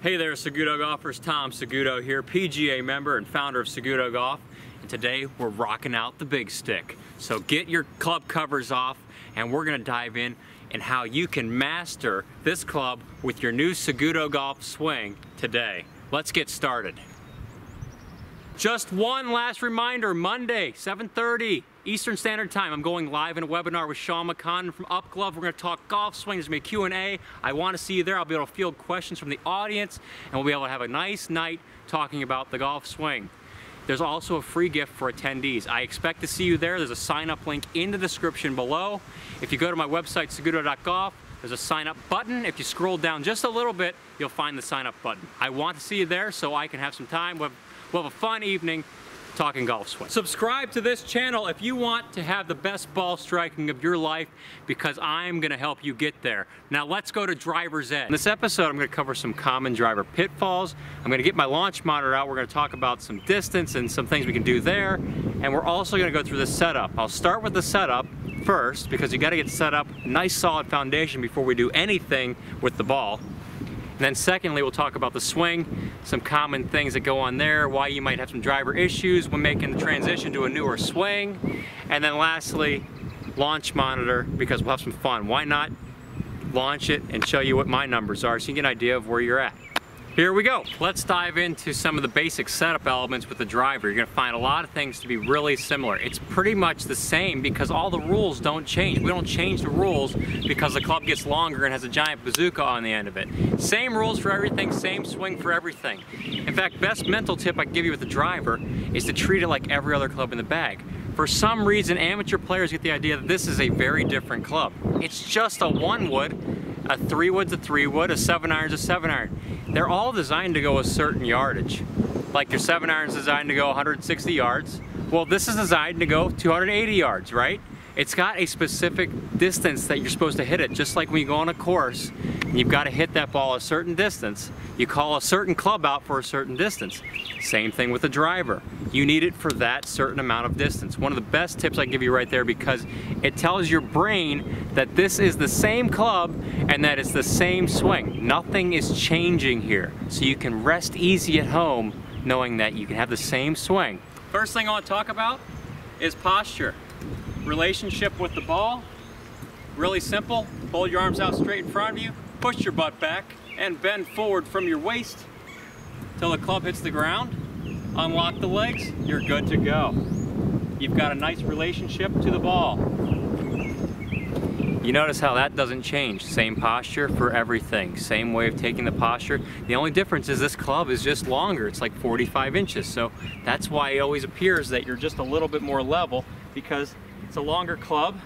Hey there, Saguto golfers. Tom Saguto here, PGA member and founder of Saguto Golf. And today we're rocking out the big stick. So get your club covers off and we're gonna dive in and how you can master this club with your new Saguto Golf swing today. Let's get started. Just one last reminder, Monday, 7:30 Eastern Standard Time. I'm going live in a webinar with Sean McConnell from Up Glove. We're gonna talk golf swings, there's gonna be a Q&A. I wanna see you there. I'll be able to field questions from the audience and we'll be able to have a nice night talking about the golf swing. There's also a free gift for attendees. I expect to see you there. There's a sign-up link in the description below. If you go to my website, saguto.golf, there's a sign-up button. If you scroll down just a little bit, you'll find the sign-up button. I want to see you there so I can have some time. We'll have a fun evening talking golf swing. Subscribe to this channel if you want to have the best ball striking of your life, because I'm gonna help you get there. Now let's go to driver's ed. In this episode, I'm gonna cover some common driver pitfalls. I'm gonna get my launch monitor out. We're gonna talk about some distance and some things we can do there. And we're also gonna go through the setup. I'll start with the setup first, because you gotta get set up, nice solid foundation before we do anything with the ball. And then secondly, we'll talk about the swing, some common things that go on there, why you might have some driver issues when making the transition to a newer swing. And then lastly, launch monitor, because we'll have some fun. Why not launch it and show you what my numbers are so you get an idea of where you're at. Here we go. Let's dive into some of the basic setup elements with the driver. You're gonna find a lot of things to be really similar. It's pretty much the same because all the rules don't change. We don't change the rules because the club gets longer and has a giant bazooka on the end of it. Same rules for everything, same swing for everything. In fact, best mental tip I can give you with the driver is to treat it like every other club in the bag. For some reason, amateur players get the idea that this is a very different club. It's just a 1-wood, a 3-wood's a 3-wood, a 7-iron's a 7-iron. They're all designed to go a certain yardage. Like your 7-iron's designed to go 160 yards. Well, this is designed to go 280 yards, right? It's got a specific distance that you're supposed to hit it. Just like when you go on a course, and you've got to hit that ball a certain distance. You call a certain club out for a certain distance. Same thing with the driver. You need it for that certain amount of distance. One of the best tips I can give you right there, because it tells your brain that this is the same club and that it's the same swing. Nothing is changing here. So you can rest easy at home knowing that you can have the same swing. First thing I want to talk about is posture. Relationship with the ball. Really simple. Hold your arms out straight in front of you, push your butt back, and bend forward from your waist till the club hits the ground. Unlock the legs, you're good to go. You've got a nice relationship to the ball. You notice how that doesn't change. Same posture for everything. Same way of taking the posture. The only difference is this club is just longer. It's like 45 inches. So that's why it always appears that you're just a little bit more level, because it's a longer club.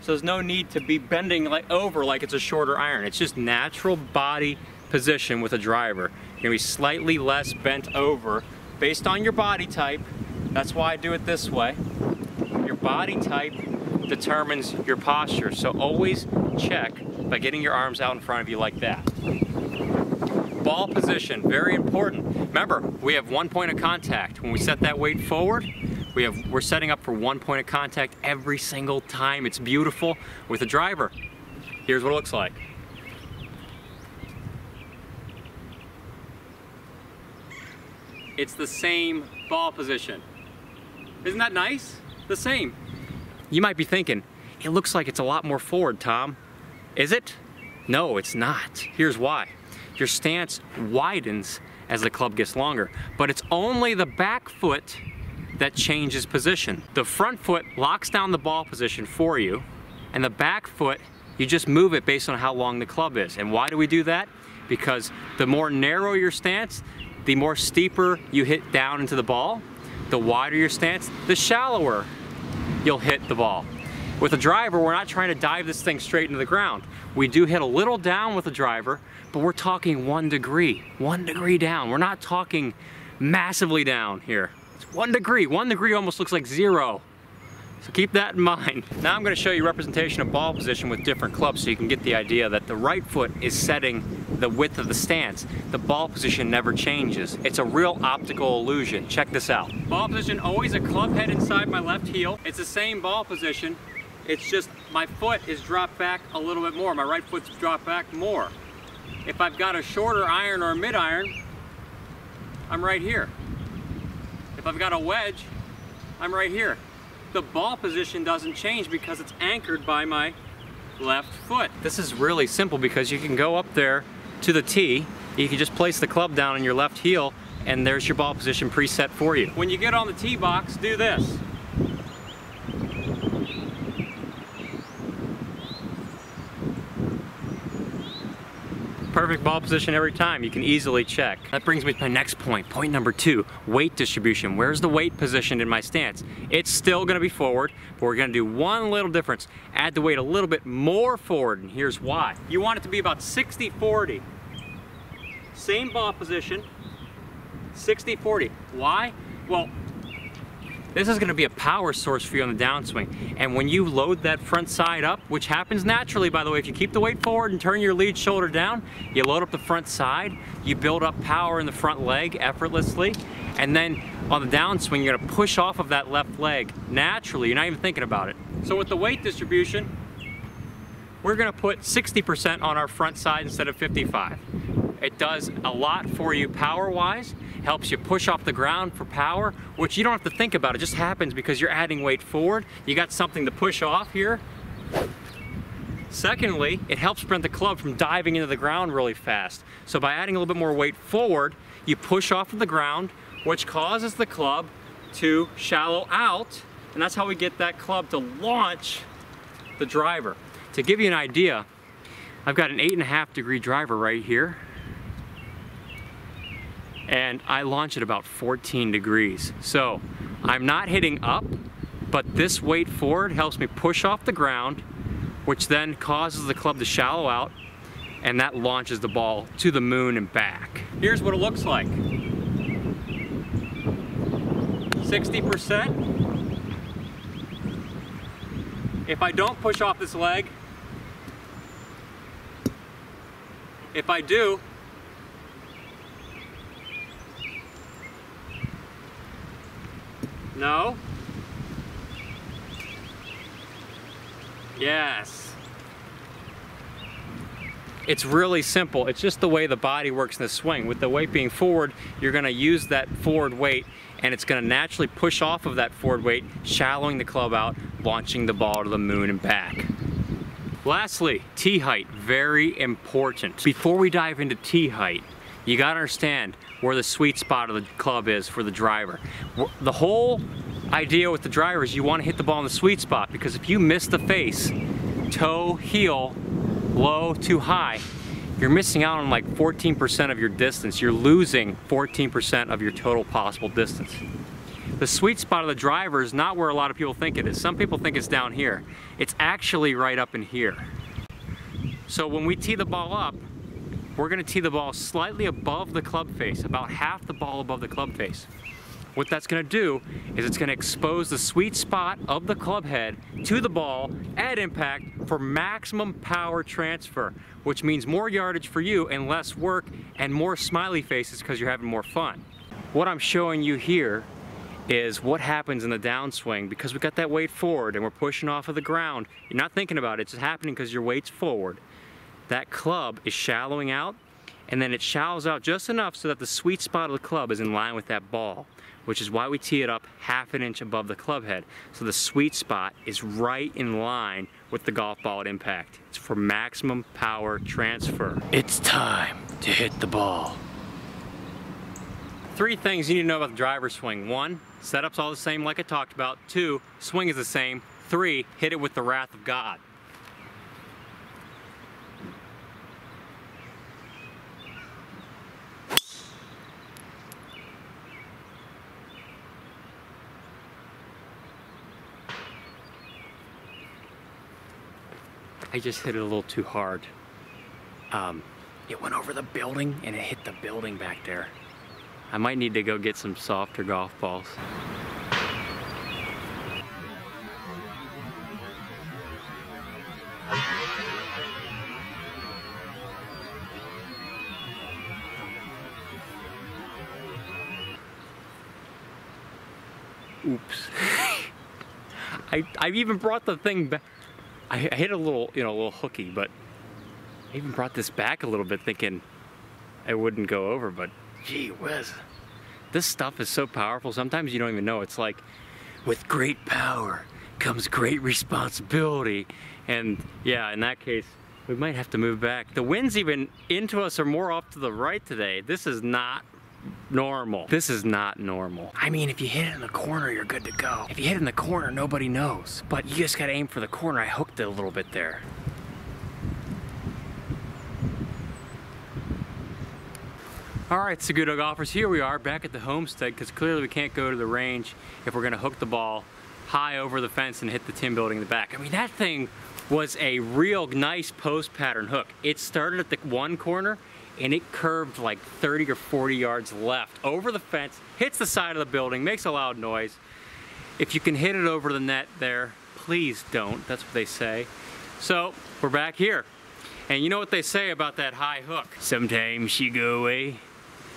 So there's no need to be bending over like it's a shorter iron. It's just natural body position with a driver. You're gonna be slightly less bent over based on your body type. That's why I do it this way. Your body type determines your posture. So always check by getting your arms out in front of you like that. Ball position, very important. Remember, we have one point of contact. When we set that weight forward, we're setting up for one point of contact every single time. It's beautiful. With a driver, here's what it looks like. It's the same ball position. Isn't that nice? The same. You might be thinking, it looks like it's a lot more forward, Tom. Is it? No, it's not. Here's why. Your stance widens as the club gets longer, but it's only the back foot that changes position. The front foot locks down the ball position for you, and the back foot, you just move it based on how long the club is. And why do we do that? Because the more narrow your stance, the more steeper you hit down into the ball. The wider your stance, the shallower you'll hit the ball. With a driver, we're not trying to dive this thing straight into the ground. We do hit a little down with a driver, but we're talking 1 degree down. We're not talking massively down here. It's 1 degree. 1 degree almost looks like 0. So keep that in mind. Now I'm going to show you representation of ball position with different clubs so you can get the idea that the right foot is setting the width of the stance. The ball position never changes. It's a real optical illusion. Check this out. Ball position, always a club head inside my left heel. It's the same ball position. It's just my foot is dropped back a little bit more. My right foot's dropped back more. If I've got a shorter iron or a mid iron, I'm right here. If I've got a wedge, I'm right here. The ball position doesn't change because it's anchored by my left foot. This is really simple because you can go up there to the tee, you can just place the club down on your left heel, and there's your ball position preset for you. When you get on the tee box, do this. Perfect ball position every time. You can easily check. That brings me to my next point. Point number 2, weight distribution. Where's the weight positioned in my stance? It's still gonna be forward, but we're gonna do one little difference. Add the weight a little bit more forward, and here's why. You want it to be about 60-40. Same ball position, 60-40. Why? Well, this is gonna be a power source for you on the downswing. And when you load that front side up, which happens naturally, by the way, if you keep the weight forward and turn your lead shoulder down, you load up the front side, you build up power in the front leg effortlessly, and then on the downswing, you're gonna push off of that left leg naturally. You're not even thinking about it. So with the weight distribution, we're gonna put 60% on our front side instead of 55. It does a lot for you power-wise, helps you push off the ground for power, which you don't have to think about. It just happens because you're adding weight forward. You got something to push off here. Secondly, it helps prevent the club from diving into the ground really fast. So by adding a little bit more weight forward, you push off of the ground, which causes the club to shallow out, and that's how we get that club to launch the driver. To give you an idea, I've got an 8.5 degree driver right here, and I launch at about 14 degrees. So I'm not hitting up, but this weight forward helps me push off the ground, which then causes the club to shallow out, and that launches the ball to the moon and back. Here's what it looks like. 60%. If I don't push off this leg, if I do, no. Yes. It's really simple. It's just the way the body works in the swing. With the weight being forward, you're gonna use that forward weight, and it's gonna naturally push off of that forward weight, shallowing the club out, launching the ball to the moon and back. Lastly, tee height, very important. Before we dive into tee height, you gotta understand where the sweet spot of the club is for the driver. The whole idea with the driver is you wanna hit the ball in the sweet spot, because if you miss the face, toe, heel, low, too high, you're missing out on like 14% of your distance. You're losing 14% of your total possible distance. The sweet spot of the driver is not where a lot of people think it is. Some people think it's down here. It's actually right up in here. So when we tee the ball up, we're gonna tee the ball slightly above the club face, about half the ball above the club face. What that's gonna do is it's gonna expose the sweet spot of the club head to the ball at impact for maximum power transfer, which means more yardage for you and less work and more smiley faces because you're having more fun. What I'm showing you here is what happens in the downswing because we got that weight forward and we're pushing off of the ground. You're not thinking about it, it's just happening because your weight's forward. That club is shallowing out, and then it shallows out just enough so that the sweet spot of the club is in line with that ball, which is why we tee it up half an inch above the club head. So the sweet spot is right in line with the golf ball at impact. It's for maximum power transfer. It's time to hit the ball. 3 things you need to know about the driver swing. 1, setup's all the same like I talked about. 2, swing is the same. 3, hit it with the wrath of God. I just hit it a little too hard. It went over the building and it hit the building back there. I might need to go get some softer golf balls. Oops. I even brought the thing back. I hit a little, a little hooky, but I even brought this back a little bit thinking it wouldn't go over, but gee whiz. This stuff is so powerful, sometimes you don't even know. It's like, with great power comes great responsibility. And yeah, in that case, we might have to move back. The winds even into us are more off to the right today. This is not normal. This is not normal. I mean, if you hit it in the corner, you're good to go. If you hit it in the corner, nobody knows. But you just gotta aim for the corner. I hooked it a little bit there. All right, Saguto golfers, here we are back at the homestead, because clearly we can't go to the range if we're gonna hook the ball high over the fence and hit the tin building in the back. I mean, that thing was a real nice post pattern hook. It started at the one corner and it curved like 30 or 40 yards left over the fence, hits the side of the building, makes a loud noise. If you can hit it over the net there, please don't. That's what they say. So we're back here. And you know what they say about that high hook? Sometimes she go away,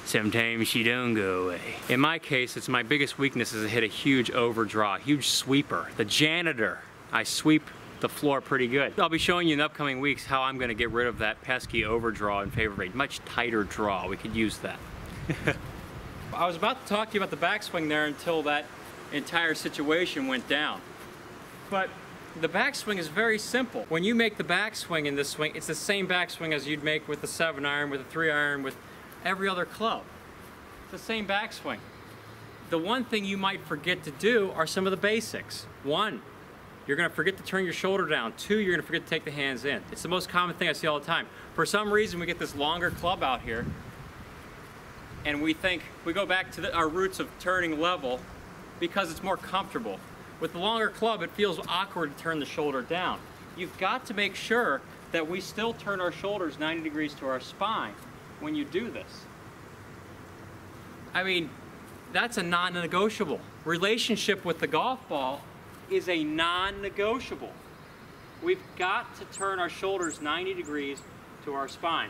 sometimes she don't go away. In my case, it's my biggest weakness is to hit a huge overdraw, huge sweeper. The janitor, I sweep the floor pretty good. I'll be showing you in the upcoming weeks how I'm gonna get rid of that pesky overdraw in favor of a much tighter draw. We could use that. I was about to talk to you about the backswing there until that entire situation went down. But the backswing is very simple. When you make the backswing in this swing, it's the same backswing as you'd make with a 7-iron, with a 3-iron, with every other club. It's the same backswing. The one thing you might forget to do are some of the basics. 1, you're gonna forget to turn your shoulder down. 2, you're gonna forget to take the hands in. It's the most common thing I see all the time. For some reason, we get this longer club out here, and we think, we go back to our roots of turning level because it's more comfortable. With the longer club, it feels awkward to turn the shoulder down. You've got to make sure that we still turn our shoulders 90 degrees to our spine when you do this. I mean, that's a non-negotiable. Relationship with the golf ball is a non-negotiable. We've got to turn our shoulders 90 degrees to our spine.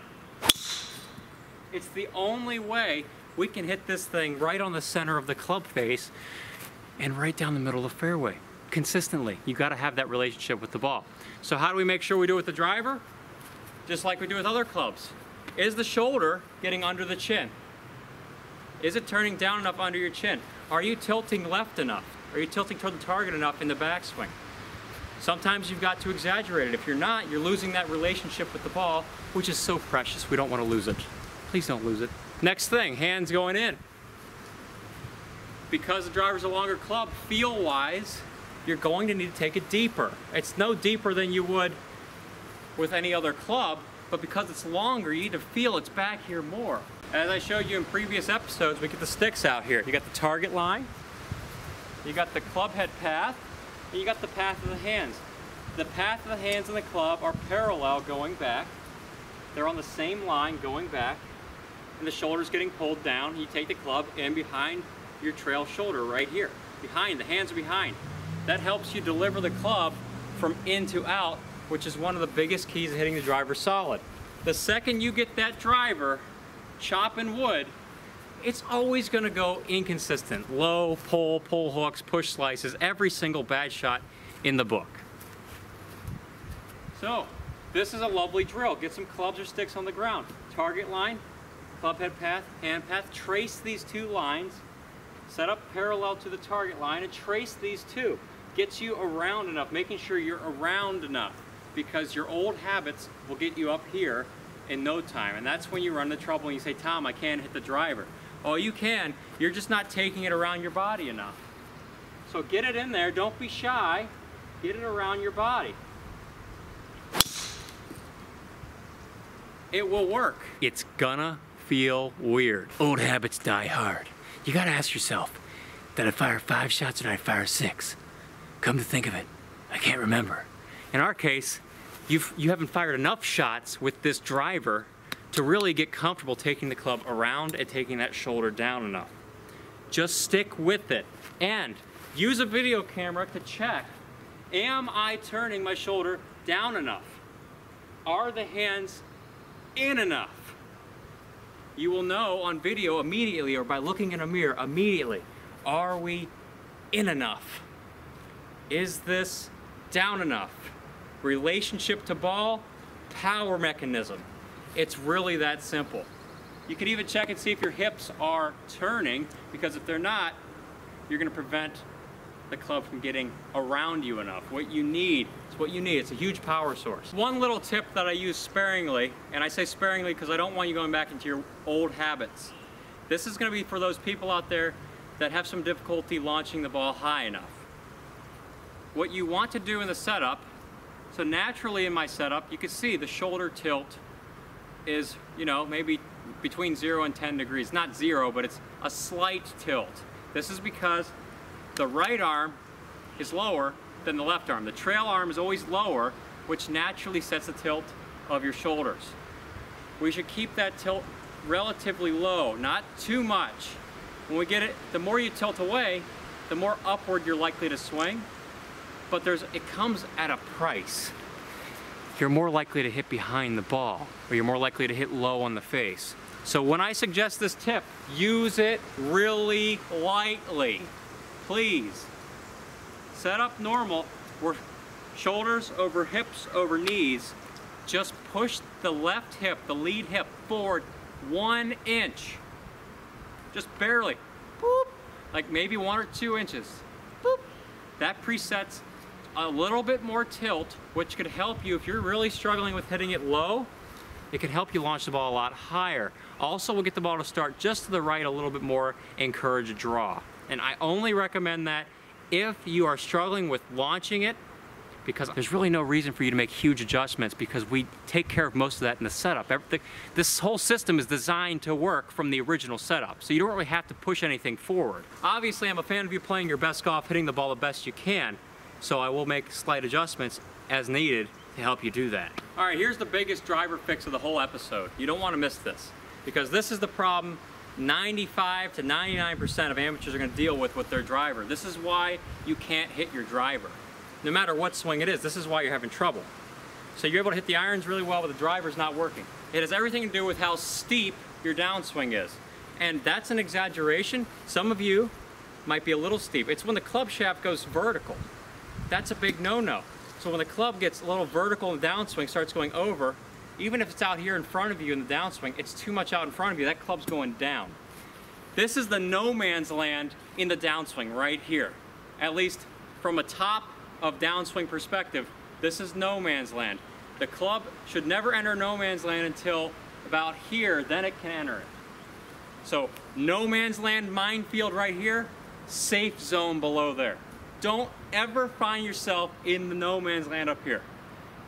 It's the only way we can hit this thing right on the center of the club face and right down the middle of the fairway, consistently. You gotta have that relationship with the ball. So how do we make sure we do it with the driver? Just like we do with other clubs. Is the shoulder getting under the chin? Is it turning down enough under your chin? Are you tilting left enough? Are you tilting toward the target enough in the backswing? Sometimes you've got to exaggerate it. If you're not, you're losing that relationship with the ball, which is so precious. We don't want to lose it. Please don't lose it. Next thing, hands going in. Because the driver's a longer club, feel-wise, you're going to need to take it deeper. It's no deeper than you would with any other club, but because it's longer, you need to feel it's back here more. As I showed you in previous episodes, we get the sticks out here. You got the target line, you got the club head path, and you got the path of the hands. The path of the hands and the club are parallel going back. They're on the same line going back, and the shoulder's getting pulled down. You take the club in behind your trail shoulder right here. Behind, the hands are behind. That helps you deliver the club from in to out, which is one of the biggest keys to hitting the driver solid. The second you get that driver chopping wood, it's always gonna go inconsistent. Low, pull hooks, push slices, every single bad shot in the book. So, this is a lovely drill. Get some clubs or sticks on the ground. Target line, club head path, hand path. Trace these two lines. Set up parallel to the target line and trace these two. Gets you around enough, making sure you're around enough, because your old habits will get you up here in no time. And that's when you run into trouble and you say, Tom, I can't hit the driver. Oh, you can. You're just not taking it around your body enough. So get it in there. Don't be shy. Get it around your body. It will work. It's gonna feel weird. Old habits die hard. You gotta ask yourself, did I fire 5 shots or did I fire 6? Come to think of it, I can't remember. In our case, you haven't fired enough shots with this driver to really get comfortable taking the club around and taking that shoulder down enough. Just stick with it and use a video camera to check, am I turning my shoulder down enough? Are the hands in enough? You will know on video immediately, or by looking in a mirror immediately, are we in enough? Is this down enough? Relationship to ball, power mechanism. It's really that simple. You can even check and see if your hips are turning, because if they're not, you're going to prevent the club from getting around you enough. What you need is what you need. It's a huge power source. One little tip that I use sparingly, and I say sparingly because I don't want you going back into your old habits. This is going to be for those people out there that have some difficulty launching the ball high enough. What you want to do in the setup, so naturally in my setup, you can see the shoulder tilt is, you know, maybe between 0 and 10 degrees. Not 0, but it's a slight tilt. This is because the right arm is lower than the left arm. The trail arm is always lower, which naturally sets the tilt of your shoulders. We should keep that tilt relatively low, not too much. When we get it, the more you tilt away, the more upward you're likely to swing, but it comes at a price. You're more likely to hit behind the ball, or you're more likely to hit low on the face. So when I suggest this tip, use it really lightly. Please. Set up normal. We're shoulders over hips over knees. Just push the left hip, the lead hip, forward 1 inch. Just barely. Boop. Like maybe 1 or 2 inches. Boop. That presets a little bit more tilt, which could help you if you're really struggling with hitting it low. It can help you launch the ball a lot higher. Also, we'll get the ball to start just to the right a little bit more, encourage a draw. And I only recommend that if you are struggling with launching it, because there's really no reason for you to make huge adjustments, because we take care of most of that in the setup. This whole system is designed to work from the original setup, so you don't really have to push anything forward. Obviously, I'm a fan of you playing your best golf, hitting the ball the best you can, so I will make slight adjustments as needed to help you do that. All right, here's the biggest driver fix of the whole episode. You don't want to miss this, because this is the problem 95 to 99% of amateurs are going to deal with their driver. This is why you can't hit your driver. No matter what swing it is, this is why you're having trouble. So you're able to hit the irons really well, but the driver's not working. It has everything to do with how steep your downswing is. And that's an exaggeration. Some of you might be a little steep. It's when the club shaft goes vertical. That's a big no-no. So when the club gets a little vertical in the downswing, starts going over, even if it's out here in front of you in the downswing, it's too much out in front of you, that club's going down. This is the no man's land in the downswing right here. At least from a top of downswing perspective, this is no man's land. The club should never enter no man's land until about here, then it can enter it. So no man's land minefield right here, safe zone below there. Don't ever find yourself in the no man's land up here.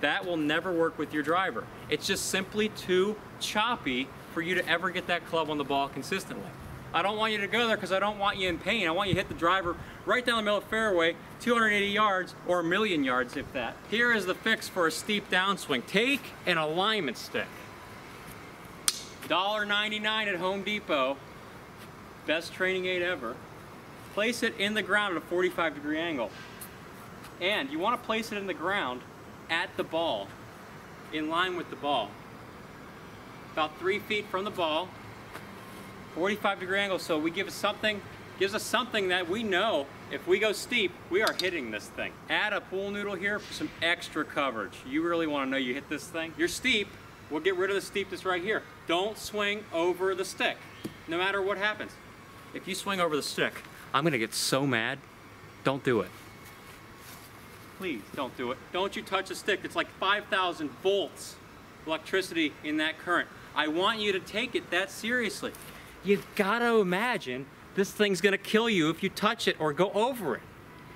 That will never work with your driver. It's just simply too choppy for you to ever get that club on the ball consistently. I don't want you to go there because I don't want you in pain. I want you to hit the driver right down the middle of the fairway, 280 yards or a million yards if that. Here is the fix for a steep downswing. Take an alignment stick. $1.99 at Home Depot. Best training aid ever. Place it in the ground at a 45-degree angle. And you want to place it in the ground at the ball, in line with the ball. About 3 feet from the ball, 45-degree angle, so we gives us something that we know if we go steep, we are hitting this thing. Add a pool noodle here for some extra coverage. You really want to know you hit this thing. You're steep, we'll get rid of the steepness right here. Don't swing over the stick, no matter what happens. If you swing over the stick, I'm gonna get so mad. Don't do it. Please don't do it. Don't you touch the stick. It's like 5,000 volts electricity in that current. I want you to take it that seriously. You've got to imagine this thing's gonna kill you if you touch it or go over it.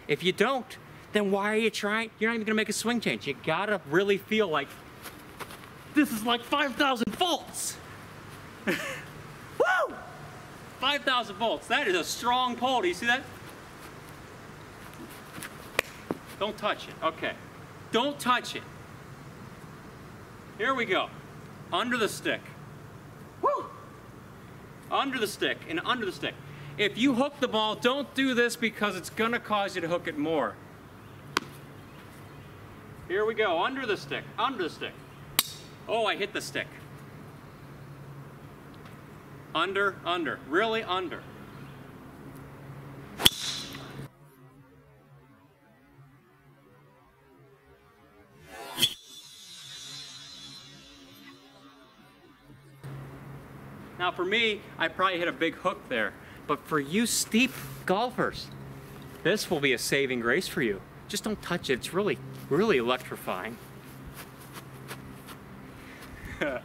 If you don't, then why are you trying? You're not even gonna make a swing change. You gotta really feel like this is like 5,000 volts. Woo! 5,000 volts. That is a strong pull. Do you see that? Don't touch it. Okay. Don't touch it. Here we go. Under the stick. Woo! Under the stick and under the stick. If you hook the ball, don't do this because it's going to cause you to hook it more. Here we go. Under the stick. Under the stick. Oh, I hit the stick. Under, under. Really under. Now for me, I probably hit a big hook there. But for you steep golfers, this will be a saving grace for you. Just don't touch it. It's really, really electrifying. All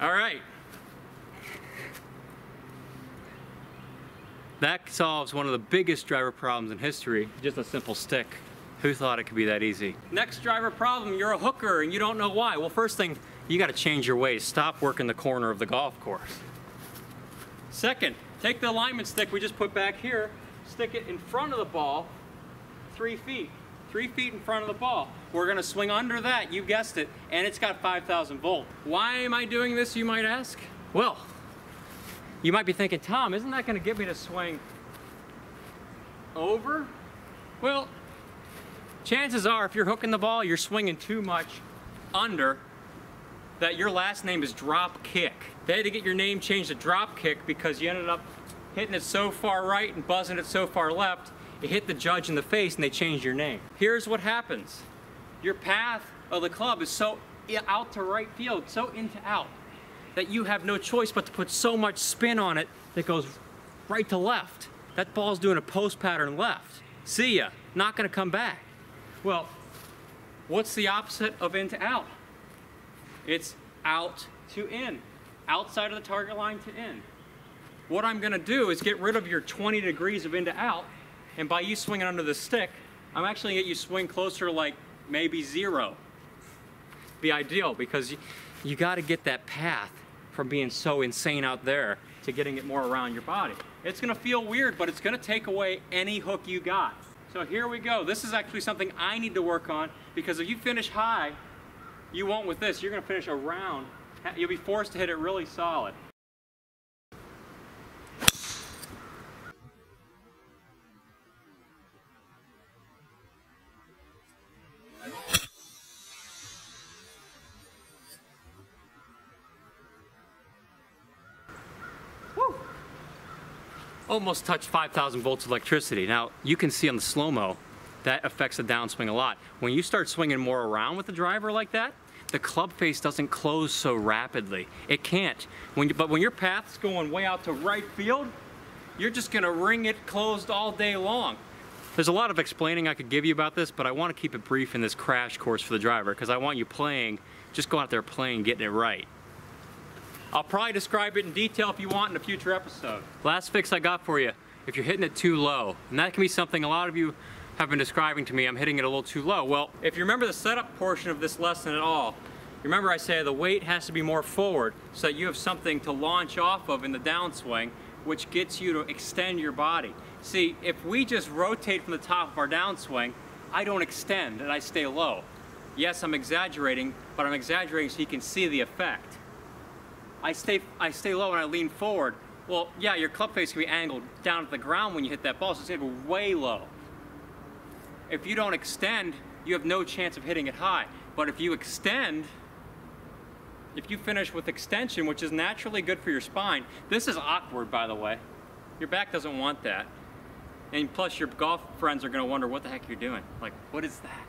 right. That solves one of the biggest driver problems in history, just a simple stick. Who thought it could be that easy? Next driver problem, you're a hooker and you don't know why. Well, first thing, you gotta change your ways. Stop working the corner of the golf course. Second, take the alignment stick we just put back here, stick it in front of the ball, 3 feet. 3 feet in front of the ball. We're gonna swing under that, you guessed it, and it's got 5,000 volt. Why am I doing this, you might ask? Well, you might be thinking, Tom, isn't that gonna get me to swing over? Well, chances are if you're hooking the ball, you're swinging too much under, that your last name is Drop Kick. They had to get your name changed to Drop Kick because you ended up hitting it so far right and buzzing it so far left, it hit the judge in the face and they changed your name. Here's what happens. Your path of the club is so out to right field, so into out, that you have no choice but to put so much spin on it that goes right to left. That ball's doing a post pattern left. See ya, not gonna come back. Well, what's the opposite of in to out? It's out to in, outside of the target line to in. What I'm gonna do is get rid of your 20 degrees of in to out, and by you swinging under the stick, I'm actually gonna get you swing closer to like maybe 0. Be ideal, because you gotta get that path from being so insane out there to getting it more around your body. It's gonna feel weird, but it's gonna take away any hook you got. So here we go. This is actually something I need to work on, because if you finish high, you won't with this. You're gonna finish around. You'll be forced to hit it really solid. Woo! Almost touched 5,000 volts of electricity. Now, you can see on the slow-mo, that affects the downswing a lot. When you start swinging more around with the driver like that, the club face doesn't close so rapidly. It can't. But when your path's going way out to right field, you're just gonna ring it closed all day long. There's a lot of explaining I could give you about this, but I wanna keep it brief in this crash course for the driver, because I want you playing, just go out there playing, getting it right. I'll probably describe it in detail if you want in a future episode. Last fix I got for you, if you're hitting it too low, and that can be something a lot of you have been describing to me, I'm hitting it a little too low. Well, if you remember the setup portion of this lesson at all, remember I say the weight has to be more forward so that you have something to launch off of in the downswing, which gets you to extend your body. See, if we just rotate from the top of our downswing, I don't extend and I stay low. Yes, I'm exaggerating, but I'm exaggerating so you can see the effect. I stay low and I lean forward. Well, yeah, your club face can be angled down at the ground when you hit that ball, so it's gonna go way low. If you don't extend, you have no chance of hitting it high. But if you extend, if you finish with extension, which is naturally good for your spine, this is awkward, by the way. Your back doesn't want that. And plus your golf friends are gonna wonder what the heck you're doing. Like, what is that?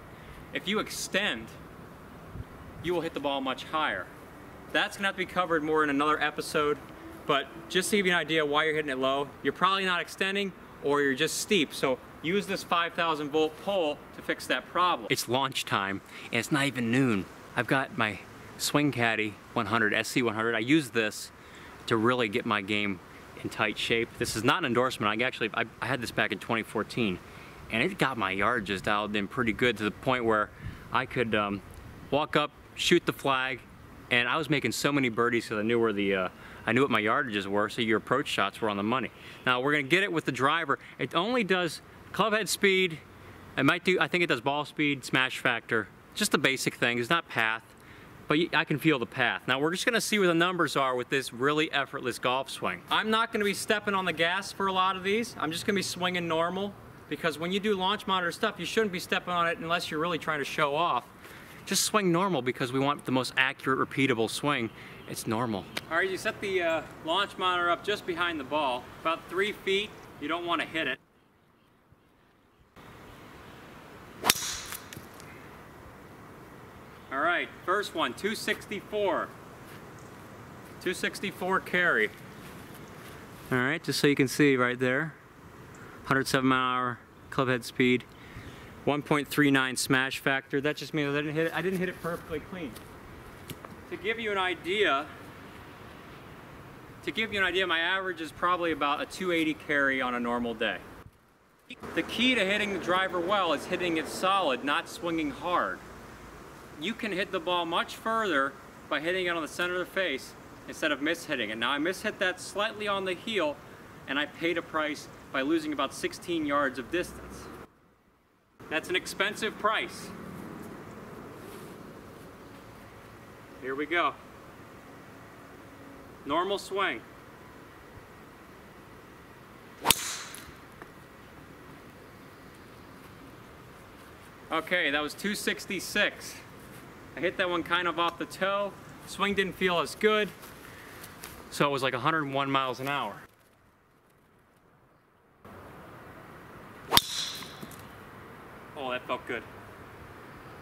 If you extend, you will hit the ball much higher. That's gonna have to be covered more in another episode, but just to give you an idea why you're hitting it low, you're probably not extending or you're just steep. So use this 5,000 volt pole to fix that problem. It's launch time and it's not even noon. I've got my Swing Caddy 100, SC100. I use this to really get my game in tight shape. This is not an endorsement. I had this back in 2014 and it got my yardages dialed in pretty good to the point where I could walk up, shoot the flag, and I was making so many birdies because I knew where I knew what my yardages were, so your approach shots were on the money. Now we're gonna get it with the driver. It only does club head speed. I think it does ball speed, smash factor, just the basic thing. It's not path, but I can feel the path. Now we're just gonna see where the numbers are with this really effortless golf swing. I'm not gonna be stepping on the gas for a lot of these. I'm just gonna be swinging normal, because when you do launch monitor stuff, you shouldn't be stepping on it unless you're really trying to show off. Just swing normal, because we want the most accurate, repeatable swing. It's normal. All right, you set the launch monitor up just behind the ball, about 3 feet. You don't want to hit it. All right, first one, 264. 264 carry. All right, just so you can see right there, 107 mile an hour club head speed, 1.39 smash factor. That just means I didn't hit it perfectly clean. To give you an idea, my average is probably about a 280 carry on a normal day. The key to hitting the driver well is hitting it solid, not swinging hard. You can hit the ball much further by hitting it on the center of the face instead of mishitting it. Now I mishit that slightly on the heel, and I paid a price by losing about 16 yards of distance. That's an expensive price. Here we go. Normal swing. Okay, that was 266. I hit that one kind of off the toe. Swing didn't feel as good, so it was like 101 miles an hour. Oh, that felt good.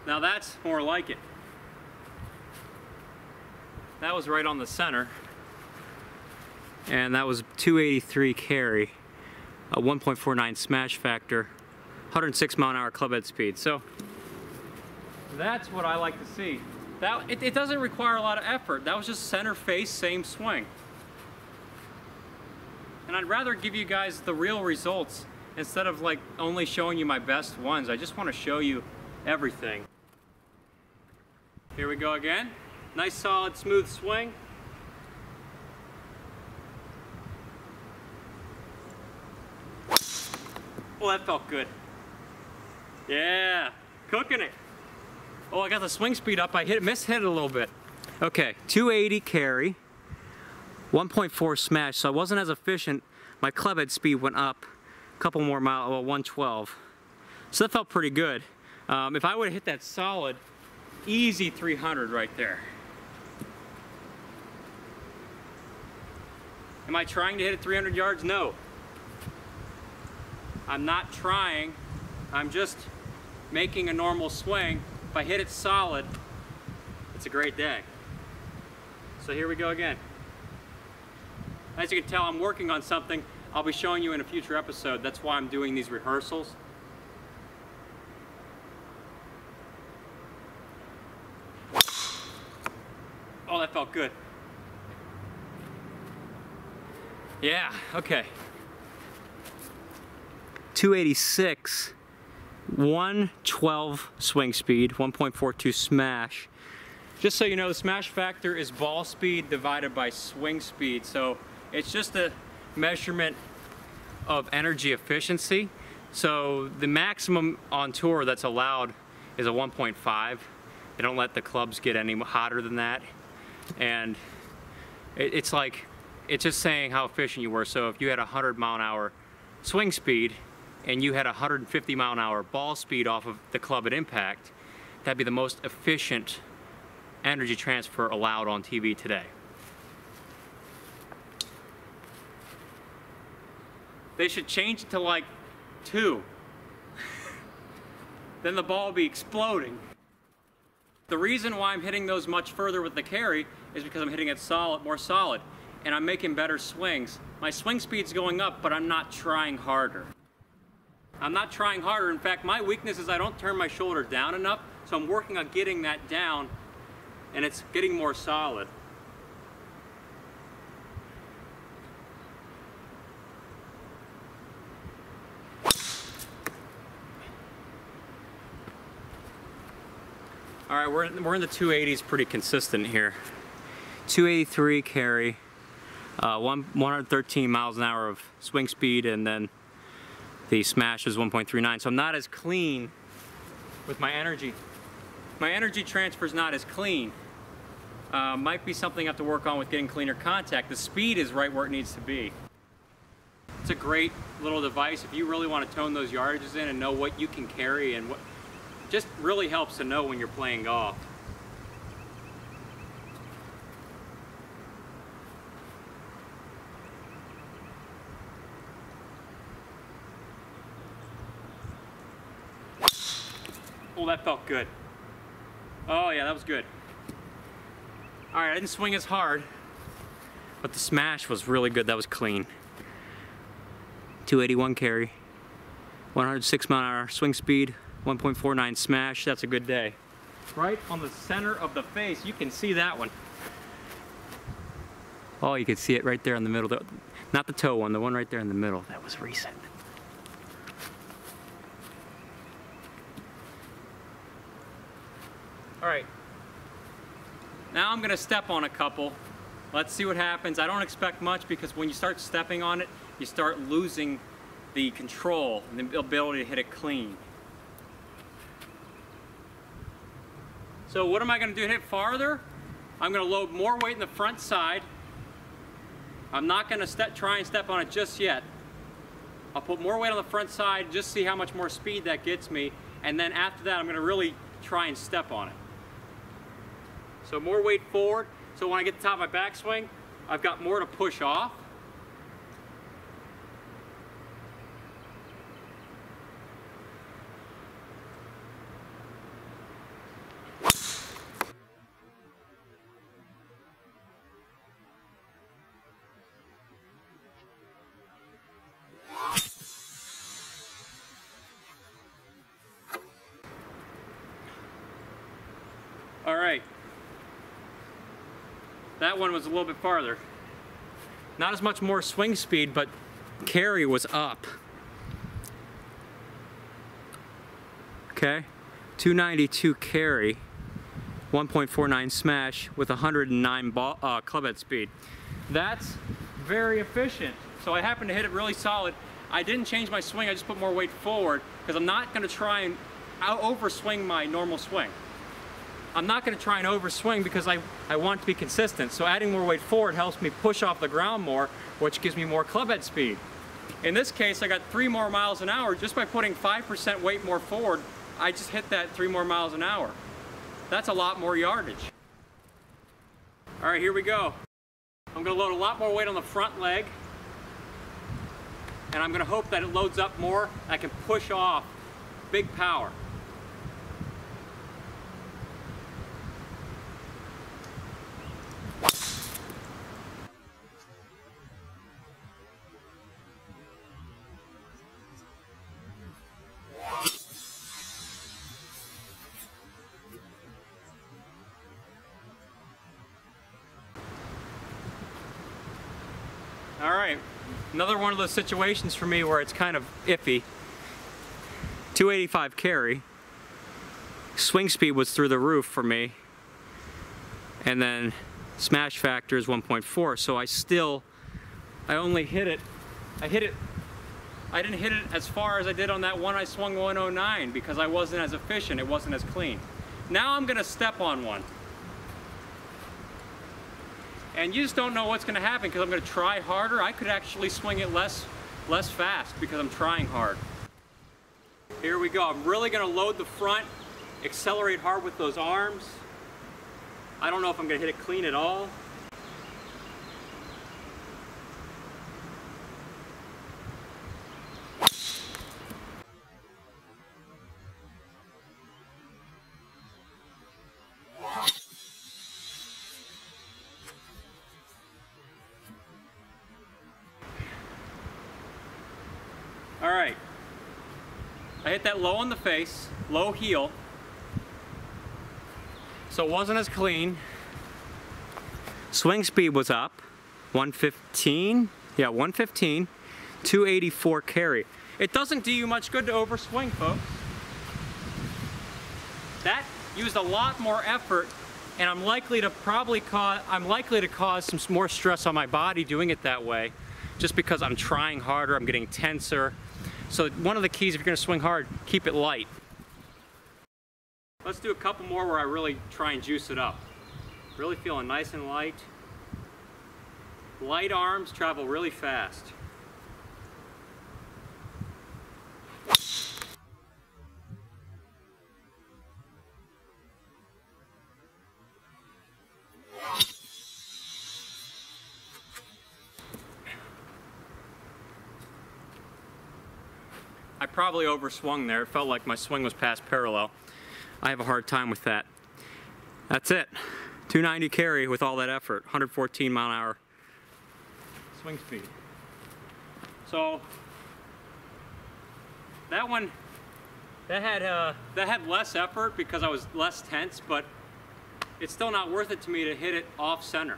Now that's more like it. That was right on the center, and that was 283 carry, a 1.49 smash factor, 106 mile an hour club head speed. So that's what I like to see. It doesn't require a lot of effort. That was just center face, same swing. And I'd rather give you guys the real results instead of like only showing you my best ones. I just want to show you everything. Here we go again. Nice solid smooth swing. Well, that felt good. Yeah, cooking it. Oh, I got the swing speed up. I mishit it a little bit. Okay, 280 carry, 1.4 smash, so I wasn't as efficient. My club head speed went up a couple more miles, well, 112. So that felt pretty good. If I would have hit that solid, easy 300 right there. Am I trying to hit it 300 yards? No. I'm not trying. I'm just making a normal swing. If I hit it solid, it's a great day. So here we go again. As you can tell, I'm working on something I'll be showing you in a future episode. That's why I'm doing these rehearsals. Oh, that felt good. Yeah, okay. 286, 112 swing speed, 1.42 smash. Just so you know, the smash factor is ball speed divided by swing speed. So it's just a measurement of energy efficiency. So the maximum on tour that's allowed is a 1.5. They don't let the clubs get any hotter than that. And it's just saying how efficient you were. So if you had 100 mile an hour swing speed and you had 150 mile an hour ball speed off of the club at impact, that'd be the most efficient energy transfer allowed on TV today. They should change it to like 2. Then the ball will be exploding. The reason why I'm hitting those much further with the carry is because I'm hitting it solid, more solid, and I'm making better swings. My swing speed's going up, but I'm not trying harder. I'm not trying harder. In fact, my weakness is I don't turn my shoulder down enough, so I'm working on getting that down, and it's getting more solid. All right, we're in the 280s, pretty consistent here. 283 carry, 113 miles an hour of swing speed, and then the smash is 1.39. So I'm not as clean with my energy. My energy transfer is not as clean. Might be something I have to work on with getting cleaner contact. The speed is right where it needs to be. It's a great little device if you really want to tone those yardages in and know what you can carry, and what just really helps to know when you're playing golf. Oh, that felt good. Oh yeah, that was good. All right, I didn't swing as hard. but the smash was really good. That was clean. 281 carry, 106 mile/hour swing speed, 1.49 smash. That's a good day. Right on the center of the face, you can see that one. Oh, you can see it right there in the middle. Not the toe one, the one right there in the middle. That was recent. All right, now I'm gonna step on a couple. Let's see what happens. I don't expect much because when you start stepping on it, you start losing the control and the ability to hit it clean. So what am I gonna do to hit farther? I'm gonna load more weight in the front side. I'm not gonna try and step on it just yet. I'll put more weight on the front side, just see how much more speed that gets me, and then after that I'm gonna really try and step on it. So more weight forward, so when I get to the top of my backswing, I've got more to push off. All right. That one was a little bit farther. Not as much more swing speed, but carry was up. Okay, 292 carry, 1.49 smash with 109 club head speed. That's very efficient. So I happened to hit it really solid. I didn't change my swing, I just put more weight forward because I'm not gonna try and overswing my normal swing. I'm not going to try and overswing because I want to be consistent. So adding more weight forward helps me push off the ground more, which gives me more club head speed. In this case, I got 3 more miles an hour just by putting 5% weight more forward. I just hit that 3 more miles an hour. That's a lot more yardage. All right, here we go. I'm going to load a lot more weight on the front leg, and I'm going to hope that it loads up more. I can push off big power. All right, another one of those situations for me where it's kind of iffy. 285 carry. Swing speed was through the roof for me. And then smash factor is 1.4, so I only hit it, I didn't hit it as far as I did on that one I swung 109 because I wasn't as efficient, it wasn't as clean. Now I'm gonna step on one. And you just don't know what's gonna happen because I'm gonna try harder. I could actually swing it less fast because I'm trying hard. Here we go, I'm really gonna load the front, accelerate hard with those arms. I don't know if I'm gonna hit it clean at all. All right, I hit that low on the face, low heel, so it wasn't as clean. Swing speed was up, 115, yeah, 115, 284 carry. It doesn't do you much good to overswing, folks. That used a lot more effort, and I'm likely to cause some more stress on my body doing it that way, just because I'm trying harder, I'm getting tenser. So one of the keys if you're gonna swing hard, keep it light. Let's do a couple more where I really try and juice it up. Really feeling nice and light. Light arms travel really fast. I probably overswung there. It felt like my swing was past parallel. I have a hard time with that. That's it. 290 carry with all that effort, 114 mile an hour swing speed. So that one, that had less effort because I was less tense, but it's still not worth it to me to hit it off center.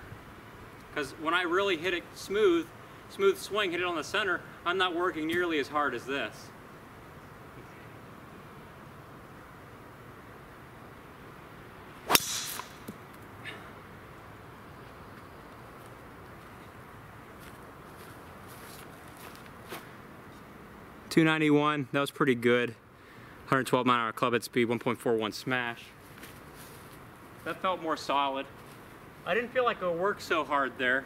Because when I really hit it smooth swing, hit it on the center, I'm not working nearly as hard as this. .291, that was pretty good. 112 mile an hour club head speed, 1.41 smash. That felt more solid. I didn't feel like I worked so hard there.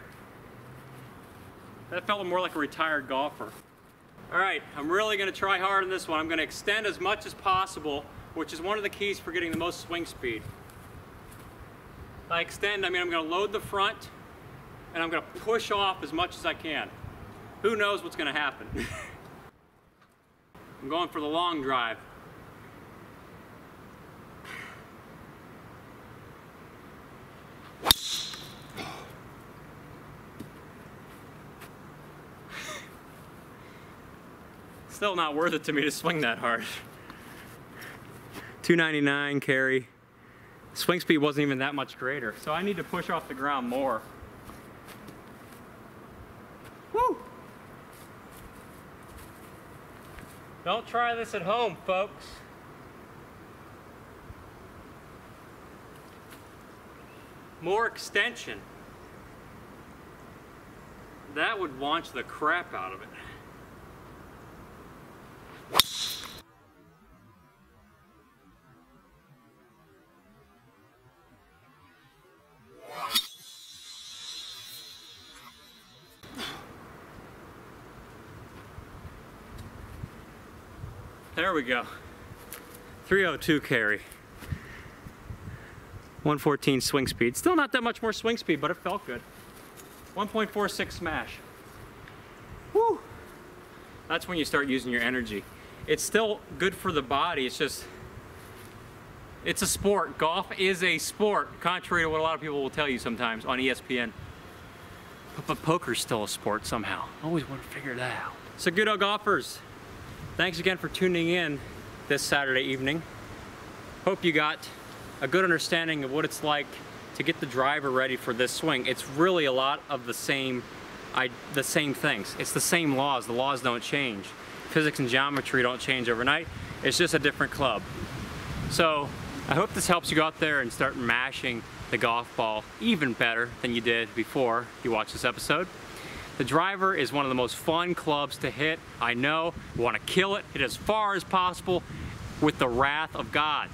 That felt more like a retired golfer. All right, I'm really gonna try hard on this one. I'm gonna extend as much as possible, which is one of the keys for getting the most swing speed. By extend, I mean I'm gonna load the front and I'm gonna push off as much as I can. Who knows what's gonna happen? I'm going for the long drive. Still not worth it to me to swing that hard. 299 carry. Swing speed wasn't even that much greater, so I need to push off the ground more. Woo! Don't try this at home, folks. More extension. That would launch the crap out of it. There we go. 302 carry. 114 swing speed. Still not that much more swing speed, but it felt good. 1.46 smash. Woo! That's when you start using your energy. It's still good for the body, it's just, it's a sport. Golf is a sport, contrary to what a lot of people will tell you sometimes on ESPN. But poker's still a sport somehow. Always want to figure that out. Saguto golfers, thanks again for tuning in this Saturday evening. Hope you got a good understanding of what it's like to get the driver ready for this swing. It's really a lot of the same things. It's the same laws. The laws don't change. Physics and geometry don't change overnight. It's just a different club. So I hope this helps you go out there and start mashing the golf ball even better than you did before you watched this episode. The driver is one of the most fun clubs to hit. I know, you want to kill it, hit as far as possible with the wrath of God.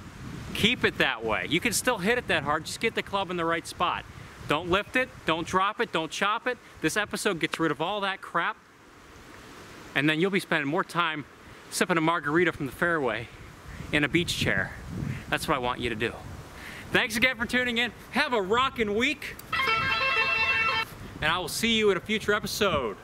Keep it that way. You can still hit it that hard, just get the club in the right spot. Don't lift it, don't drop it, don't chop it. This episode gets rid of all that crap, and then you'll be spending more time sipping a margarita from the fairway in a beach chair. That's what I want you to do. Thanks again for tuning in. Have a rockin' week, and I will see you in a future episode.